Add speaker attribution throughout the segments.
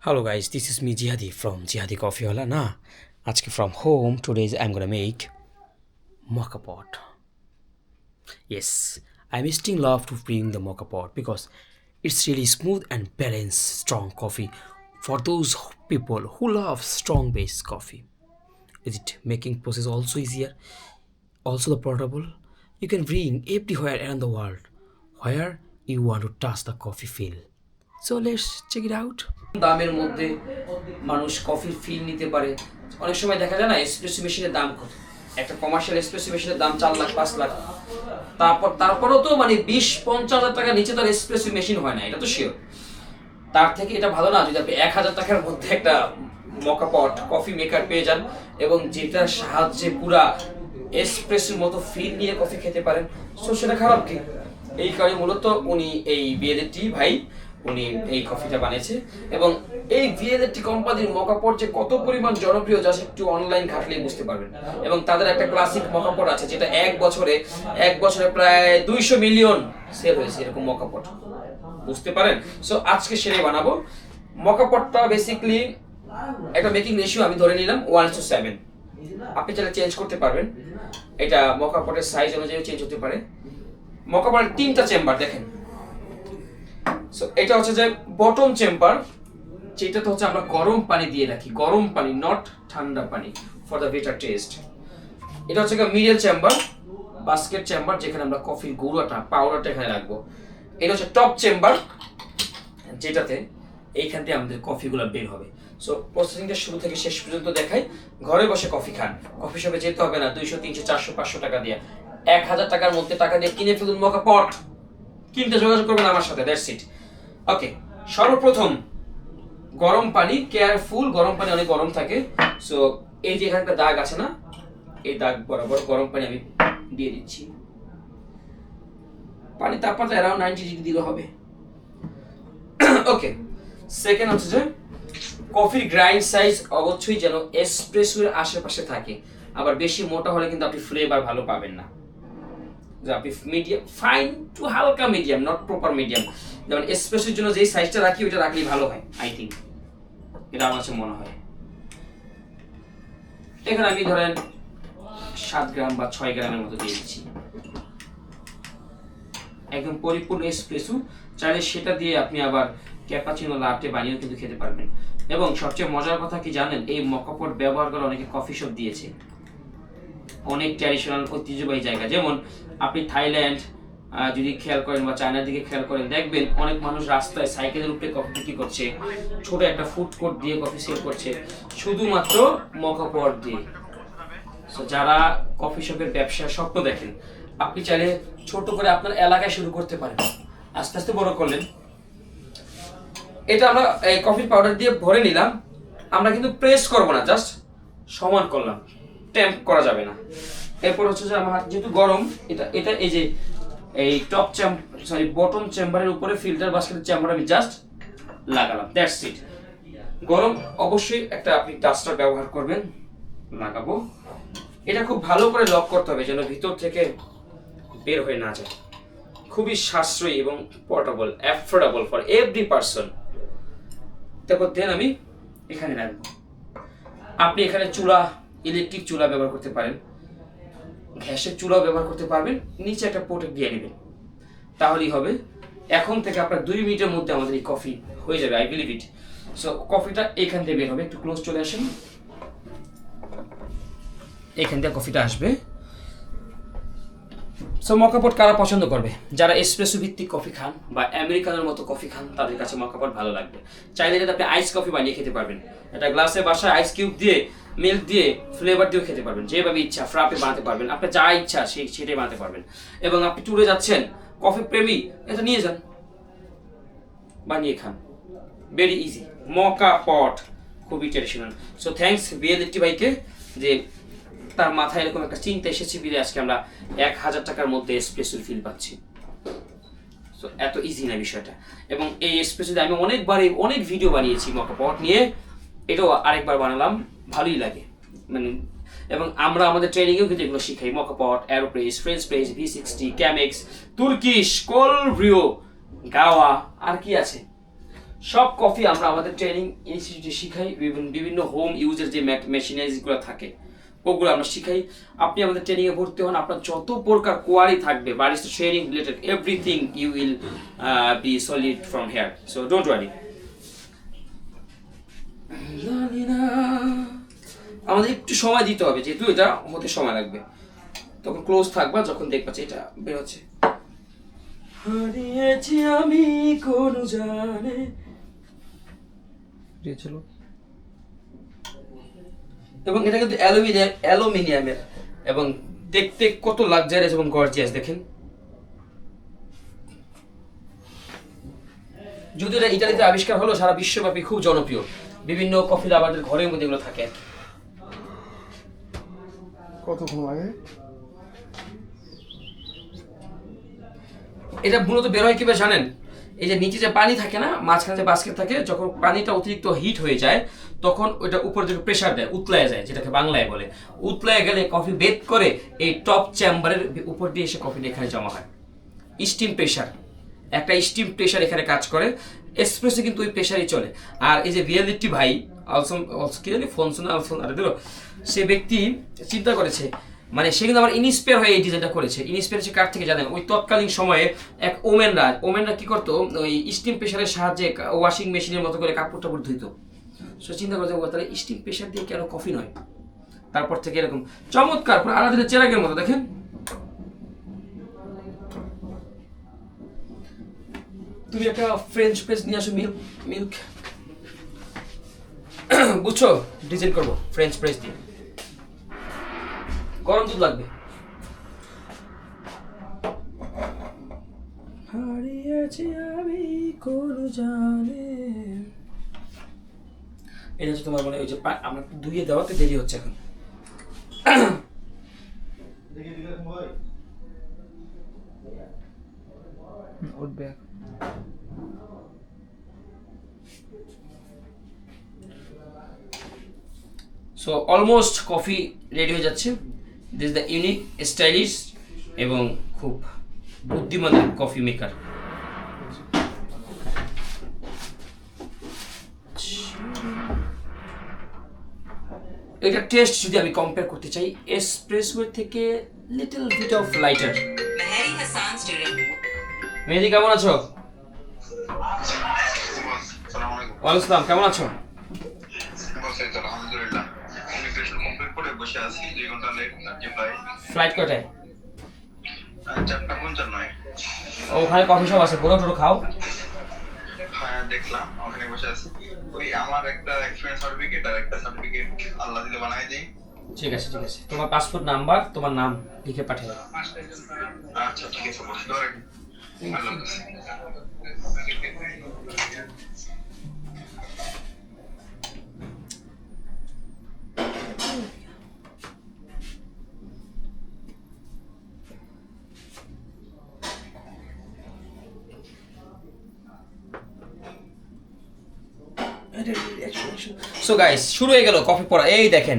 Speaker 1: Hello guys, this is me Jihadi from Jihadi Coffee Wala na. Ajke from home, today I'm gonna make mocha pot. Yes, I'm still love to bring the mocha pot because it's really smooth and balanced strong coffee for those people who love strong based coffee. Is it making process also easier? Also the portable? You can bring everywhere around the world where you want to touch the coffee feel. So let's check it out. দামের মধ্যে মানুষ কফির feel নিতে পারে। অনেক সময় দেখা যায় না এসপ্রেসো মেশিনের দাম কত, একটা কমার্শিয়াল এসপ্রেসো মেশিনের দাম 4 লাখ 5 লাখ, তারপরেও তো মানে 20-50 হাজার টাকার নিচে তো এসপ্রেসো মেশিন হয় না, এটা তো শিওর। তার থেকে এটা ভালো না যদি আপনি 1000 টাকার মধ্যে একটা মকা পট কফি মেকার পেয়ে যান এবং যেটার সাহায্যে পুরা এসপ্রেসোর মতো ফিল নিয়ে কফি খেতে পারেন। সো সেটা খারাপ কি? এই কারণে মূলত উনি এই বিএডটি ভাই উনি এই কফিটা বানিয়েছে এবং এই ভিএলএটি কোম্পানির মকাপট যে কত পরিমাণ জনপ্রিয় যা একটু অনলাইন ঘাটলেই বুঝতে পারবেন। এবং তাদের একটা ক্লাসিক মকাপট আছে যেটা এক বছরে প্রায় 200 মিলিয়ন সেল হয়েছে এরকম মকাপট, বুঝতে পারেন। সো আজকে সেটাই বানাবো। মকাপটটা বেসিক্যালি একটা মেকিং রেশিও আমি ধরে নিলাম 1:7। আপনি চাইলে চেঞ্জ করতে পারবেন, এটা মকাপটের সাইজ অনুযায়ী চেঞ্জ হতে পারে। মকাপটের 3টা চেম্বার দেখেন। সো এটা হচ্ছে যে বটম চেম্বার, যেটাতে হচ্ছে আমরা গরম পানি দিয়ে রাখি, গরম পানি নট ঠান্ডা পানি ফর দ্য বেটার টেস্ট। এটা হচ্ছে মিডল চেম্বার, বাস্কেট চেম্বার, যেখানে আমরা কফির গুঁড়োটা পাউডারটা এখানে রাখবো। এটা হচ্ছে টপ চেম্বার, যেটাতে এইখান থেকে আমাদের কফিগুলো বের হবে। সো প্রসেসিংটা শুরু থেকে শেষ পর্যন্ত দেখাই। ঘরে বসে কফি খান, কফি শপে যেতে হবে না 200 300 400 500 টাকা দিয়ে। 1000 টাকার মধ্যে টাকা দিয়ে কিনে ফেলুন মকা পট। কিনতে যোগাযোগ করবেন আমার সাথে, দ্যাটস ইট। ওকে, সর্বপ্রথম গরম পানি, কেয়ারফুল, গরম পানি অনেক গরম থাকে। সো এই যে এখানে একটা দাগ আছে না, এই দাগ বরাবর গরম পানি আমি দিয়ে দিচ্ছি। পানি তাপমাত্রা অ্যারাউন্ড 90 ডিগ্রি দিলে হবে। ওকে, সেকেন্ড হচ্ছে যে কফির গ্রাইন্ড সাইজ অবশ্যই যেন এসপ্রেসোর আশেপাশে থাকে, আবার বেশি মোটা হলে কিন্তু আপনি ফ্লেভার ভালো পাবেন না। আপনি মিডিয়াম, ফাইন টু হালকা মিডিয়াম, নট প্রপার মিডিয়াম। যেমন এসপ্রেসোর জন্য যেই সাইজটা রাখি ওইটা রাখলেই ভালো হয়, আই থিঙ্ক, এটা আমার কাছে মনে হয়। এখানে আমি ধরেন 7 গ্রাম বা 6 গ্রামের মতো দিয়ে দিচ্ছি। একদম পরিপূর্ণ এসপ্রেসো, চাইলে সেটা দিয়ে আপনি আবার ক্যাপাচিনো লাটে বানিয়েও কিন্তু খেতে পারবেন। এবং সবচেয়ে মজার কথা কি জানেন, এই মকাপট ব্যবহার করে অনেকে কফি শপ দিয়েছে, অনেক ট্র্যাডিশনাল ঐতিহ্যবাহী জায়গা। যেমন আপনি থাইল্যান্ড যদি খেয়াল করেন বা চায়নার দিকে খেয়াল করেন, দেখবেন অনেক মানুষ রাস্তায় সাইকেলের উপরে কফি বিক্রি করছে, ছোট একটা ফুড কোর্ট দিয়ে কফি সেল করছে শুধুমাত্র মকাপট দিয়ে। সো যারা কফি শপের ব্যবসার স্বপ্ন দেখেন, আপনি চাইলে ছোট করে আপনার এলাকায় শুরু করতে পারেন, আস্তে আস্তে বড় করলেন। এটা আমরা কফির পাউডার দিয়ে ভরে নিলাম। আমরা কিন্তু প্রেস করব না, জাস্ট সমান করলাম, ট্যাম্প করা যাবে না। এরপর হচ্ছে যে আমার হাত যেহেতু গরম, এটা এই যে এই টপ বটম চেম্বারের উপরে ফিল্টার বাস্কেটের চেম্বার আমি জাস্ট লাগালাম, দ্যাটস ইট। গরম অবশ্যই একটা আপনি ডাস্টার ব্যবহার করবেন, লাগাবো। এটা খুব ভালো করে লক করতে হবে যেন ভিতর থেকে বের হয়ে না যায়। খুবই সাশ্রয়ী এবং portable, affordable for every person. তারপর দেন আমি এখানে রাখবো। আপনি এখানে চুলা, ইলেকট্রিক চুলা ব্যবহার করতে পারেন, গ্যাসের চুলাও ব্যবহার করতে পারবেন। নিচে একটা পোটে দিয়ে নেবেন, তাহলেই হবে। এখন থেকে আপনার 2 মিনিটের মধ্যে আমাদের এই কফি হয়ে যাবে, আই বিলিভ ইট। সো কফিটা এখান থেকে বের হবে, একটু ক্লোজ চলে আসেন, এখান থেকে কফিটা আসবে। সো মকাপট কারা পছন্দ করবে? যারা এসপ্রেসো ভিত্তিক কফি খান বা আমেরিকানোর মতো কফি খান, তাদের কাছে মকাপট ভালো লাগবে। চাইলে যদি আপনি আইস কফি বানিয়ে খেতে পারবেন, একটা গ্লাসে বাসায় আইস কিউব দিয়ে, মিল্ক দিয়ে, ফ্লেভার দিয়েও খেতে পারবেন, যেভাবে ইচ্ছা ফ্রাপে বানাতে পারবেন, আপনার যা ইচ্ছা সেটাই বানাতে পারবেন। এবং আপনি ট্যুরে যাচ্ছেন, কফি প্রেমী, এটা নিয়ে যান, বানিয়ে খান, ভেরি ইজি। মকাপট খুবই ট্রেডিশনাল। সো থ্যাঙ্কস বিএলএটি ভাইকে, যে তার মাথায় এরকম একটা চিন্তা এসেছে বিলে আজকে আমরা 1000 টাকার মধ্যে এসপ্রেসো ফিল পাচ্ছি। সো এত ইজি না বিষয়টা। এবং এই এসপ্রেসোতে আমি অনেক ভিডিও বানিয়েছি মকাপট নিয়ে, এটাও আরেকবার বানালাম, ভালোই লাগে মানে। এবং আমরা আমাদের ট্রেনিংয়েও কিন্তু এগুলো শিখাই, moka pot, aeropress, French press, V60, Chemex, Turkish, cold brew, গাওয়া, আর কি আছে, সব কফি আমরা আমাদের ট্রেনিং ইনস্টিটিউটে শিখাই, বিভিন্ন হোম ইউজের যে মেশিনারিজগুলো থাকে ওগুলো আমরা শিখাই। আপনি আমাদের ট্রেনিংয়ে ভর্তি হন, আপনার যত প্রকার কোয়ারি থাকবে barista training related everything you will be solid from here, so don't worry. আমাদের একটু সময় দিতে হবে, যেহেতু এটা হতে সময় লাগবে। তখন ক্লোজ থাকবা যখন দেখবা যে এটা বের হচ্ছে। হারিয়েছি আমি কোন জানে, চলো। এবং এটা কিন্তু অ্যালুমিনিয়ামের এবং দেখতে কত লাক্সারিয়াস এবং গর্জিয়াস দেখেন। যদি এটা ইতালিতে আবিষ্কার হলো, সারা বিশ্বব্যাপী খুব জনপ্রিয়, বিভিন্ন কফি লাভারদের ঘরের মধ্যে এগুলো থাকে।
Speaker 2: কতক্ষণ লাগে?
Speaker 1: এটা মূলত বের হয় কিভাবে জানেন? এই যে নিচে যে পানি থাকে না, মাঝখানে যে বাস্কেট থাকে, যখন পানিটা অতিরিক্ত হিট হয়ে যায় তখন ওইটা উপর থেকে প্রেসার দেয়, উতলায় যায়, যেটাকে বাংলায় বলে। উতলায় গেলে কফি বেদ করে এই টপ চেম্বারের উপর দিয়ে এসে কফিটা এখানে জমা হয়। স্টিম প্রেসার, একটা স্টিম প্রেসার এখানে কাজ করে। এসপ্রেসো কিন্তু ওই প্রেসারই চলে। আর এই যে রিয়েলিটি ভাই অলসো কি জানি ফোনসোনা আরে দিল, সে ব্যক্তি চিন্তা করেছে, মানে সে কিন্তু আমার ইন্সপায়ার হয়ে এই ডিজাইনটা করেছে। ইন্সপায়ার হচ্ছে কার থেকে জানেন? ওই তৎকালীন সময়ে এক ওমেনরা কি করতো, ওই স্টিম প্রেসারের সাহায্যে ওয়াশিং মেশিনের মতো করে কাপড় টাপড় ধুইতো। সো চিন্তা করতে তাহলে স্টিম প্রেসার দিয়ে কেন কফি নয়? তারপর থেকে এরকম চমৎকার পুরো আলাদা চেরাগের মতো দেখেন। তুমি একটা ফ্রেঞ্চ প্রেস নিয়ে আসো, মিল্ক বুঝছো, ডিজাইন করবো ফ্রেঞ্চ প্রেস দিয়ে। গরম দুধ লাগবে। হারিয়েছি আমি কোন জানে, এটা হচ্ছে তোমার মানে ওই যে আমরা ধুয়ে দেওয়াতে দেরি হচ্ছে এখন।
Speaker 2: উঠবে।
Speaker 1: সো অলমোস্ট কফি রেডি হয়ে যাচ্ছে। দিস দ্য ইউনিক, স্টাইলিশ এবং খুব বুদ্ধিমান কফি মেকার। এটা টেস্ট যদি আমি কম্পেয়ার করতে চাই, এসপ্রেসো থেকে little bit of lighter. Mehedi Hasan student. Mehedi কেমন আছো? ওয়ালাইকুম আসসালাম, কেমন আছো?
Speaker 3: আলহামদুলিল্লাহ, ইমিগ্রেশন কমপ্লিট করে বসে আছি। 2 ঘন্টা লেট নাকি
Speaker 1: ফ্লাইট কটায়?
Speaker 3: 4:55।
Speaker 1: ওখানে কফি শপ আছে, পুরো টোটো খাও।
Speaker 3: হ্যাঁ দেখলাম, ওখানে বসে আছি। ওই আমার একটা এক্সপেরিয়েন্স সার্টিফিকেট আর একটা সার্টিফিকেট আল্লাহ দিলে বানাই দেই।
Speaker 1: ঠিক আছে ঠিক আছে, তোমার পাসপোর্ট নাম্বার, তোমার নাম লিখে পাঠিয়ে দাও।
Speaker 3: আচ্ছা ঠিক আছে, বস ধরে আল্লাহ হাফেজ।
Speaker 1: সো গাইস, শুরু হয়ে গেল কফি পড়া। এই দেখেন,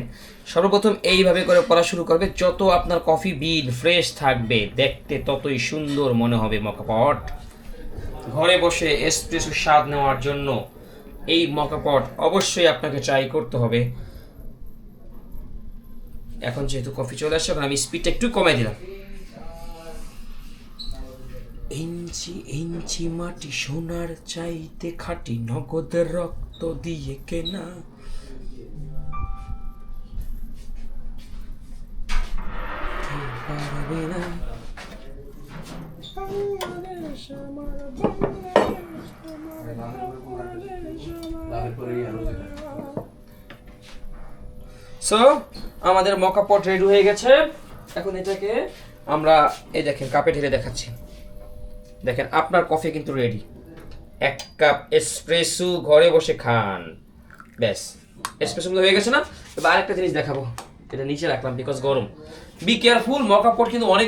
Speaker 1: সর্বপ্রথম এইভাবে করে পড়া শুরু করবে। যত আপনার কফি বিন ফ্রেশ থাকবে, দেখতে ততই সুন্দর মনে হবে মকা পট। ঘরে বসে এসপ্রেসো স্বাদ নেওয়ার জন্য এই মকা পট অবশ্যই আপনাকে ট্রাই করতে হবে। এখন যেহেতু কফি চলে আসছে, এখন আমি স্পিডটা একটু কমাই দিলাম। ইঞ্চি ইঞ্চি মাটি সোনার চাইতে খাঁটি, নগদ রক্ত দিয়ে কেনা। পারবে না। সো আমাদের মকা পট রেডি হয়ে গেছে। এখন এটাকে আমরা এই দেখেন কাপে ঢেলে দেখাচ্ছি। দেখেন আপনার কফি কিন্তু রেডি। 1 কাপ এসপ্রেসো ঘরে বসে খান, ব্যাস এসপ্রেসো হয়ে গেছে না? এবার আরেকটা জিনিস দেখাবো, এটা নিচে রাখলাম বিকজ গরম। বি কেয়ারফুল, মকা পট কিন্তু অনেক